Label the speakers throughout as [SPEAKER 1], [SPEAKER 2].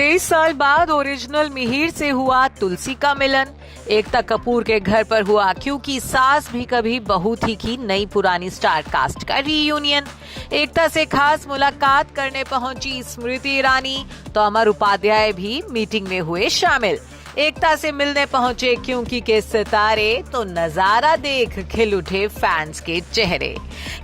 [SPEAKER 1] 23 साल बाद ओरिजिनल मिहिर से हुआ तुलसी का मिलन। एकता कपूर के घर पर हुआ क्योंकि सास भी कभी बहू थी की नई पुरानी स्टार कास्ट का रीयूनियन। एकता से खास मुलाकात करने पहुंची स्मृति ईरानी, तो अमर उपाध्याय भी मीटिंग में हुए शामिल। एकता से मिलने पहुंचे क्योंकि के सितारे, तो नजारा देख खिल उठे फैंस के चेहरे।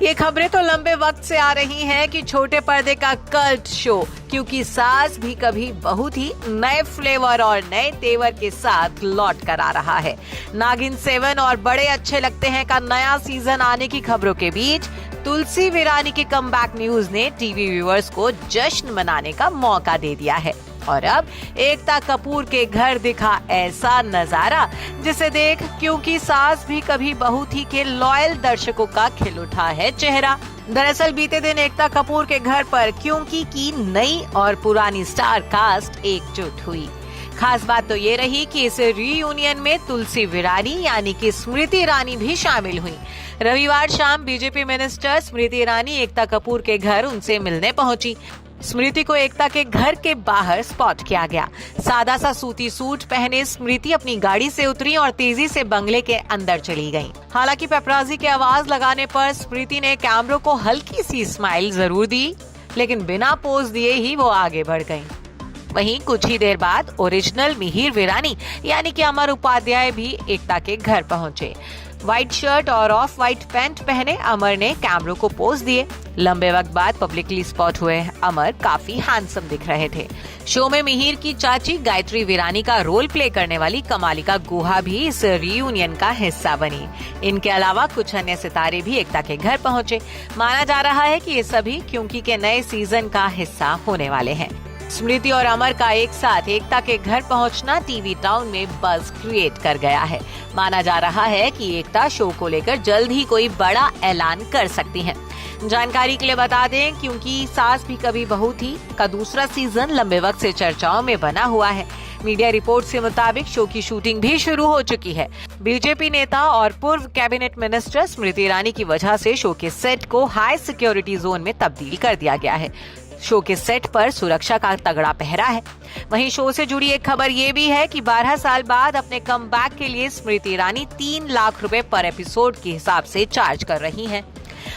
[SPEAKER 1] ये खबरें तो लंबे वक्त से आ रही हैं कि छोटे पर्दे का कल्ट शो क्योंकि सास भी कभी बहू थी नए फ्लेवर और नए तेवर के साथ लौट कर आ रहा है। नागिन 7 और बड़े अच्छे लगते हैं का नया सीजन आने की खबरों के बीच तुलसी वीरानी के कमबैक न्यूज ने टीवी व्यूअर्स को जश्न मनाने का मौका दे दिया है। और अब एकता कपूर के घर दिखा ऐसा नजारा जिसे देख क्योंकि सास भी कभी बहू थी के लॉयल दर्शकों का खिल उठा है चेहरा। दरअसल बीते दिन एकता कपूर के घर पर क्योंकि की नई और पुरानी स्टार कास्ट एकजुट हुई। खास बात तो ये रही कि इस रीयूनियन में तुलसी वीरानी यानी कि स्मृति ईरानी भी शामिल हुई। रविवार शाम बीजेपी मिनिस्टर स्मृति ईरानी एकता कपूर के घर उनसे मिलने पहुंची। स्मृति को एकता के घर के बाहर स्पॉट किया गया। सादा सा सूती सूट पहने स्मृति अपनी गाड़ी से उतरी और तेजी से बंगले के अंदर चली गईं। हालांकि पेपराजी की आवाज लगाने पर स्मृति ने कैमरों को हल्की सी स्माइल जरूर दी, लेकिन बिना पोज दिए ही वो आगे बढ़ गईं। वहीं कुछ ही देर बाद ओरिजिनल मिहिर वीरानी यानी कि अमर उपाध्याय भी एकता के घर पहुंचे। व्हाइट शर्ट और ऑफ व्हाइट पैंट पहने अमर ने कैमरों को पोज दिए। लंबे वक्त बाद पब्लिकली स्पॉट हुए अमर काफी हैंडसम दिख रहे थे। शो में मिहिर की चाची गायत्री वीरानी का रोल प्ले करने वाली कमालिका गुहा भी इस रीयूनियन का हिस्सा बनी। इनके अलावा कुछ अन्य सितारे भी एकता के घर पहुंचे। माना जा रहा है कि ये सभी क्योंकि के नए सीजन का हिस्सा होने वाले हैं। स्मृति और अमर का एक साथ एकता के घर पहुंचना टीवी टाउन में बज़ क्रिएट कर गया है। माना जा रहा है कि एकता शो को लेकर जल्द ही कोई बड़ा ऐलान कर सकती हैं। जानकारी के लिए बता दें क्योंकि सास भी कभी बहू थी का दूसरा सीजन लंबे वक्त से चर्चाओं में बना हुआ है। मीडिया रिपोर्ट के मुताबिक शो की शूटिंग भी शुरू हो चुकी है। बीजेपी नेता और पूर्व कैबिनेट मिनिस्टर स्मृति ईरानी की वजह से शो के सेट को हाई सिक्योरिटी जोन में तब्दील कर दिया गया है। शो के सेट पर सुरक्षा का तगड़ा पहरा है। वहीं शो से जुड़ी एक खबर ये भी है कि 12 साल बाद अपने कमबैक के लिए स्मृति ईरानी 3 लाख रुपए पर एपिसोड के हिसाब से चार्ज कर रही हैं।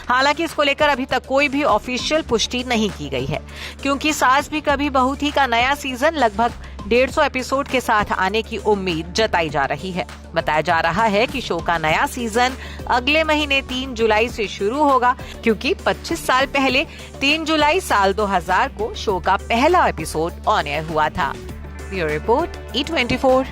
[SPEAKER 1] हालांकि इसको लेकर अभी तक कोई भी ऑफिशियल पुष्टि नहीं की गई है क्योंकि सास भी कभी बहू थी का नया सीजन लगभग 150 एपिसोड के साथ आने की उम्मीद जताई जा रही है। बताया जा रहा है कि शो का नया सीजन अगले महीने 3 जुलाई से शुरू होगा क्योंकि 25 साल पहले 3 जुलाई साल 2000 को शो का पहला एपिसोड ऑन एयर हुआ था। Bureau report E24।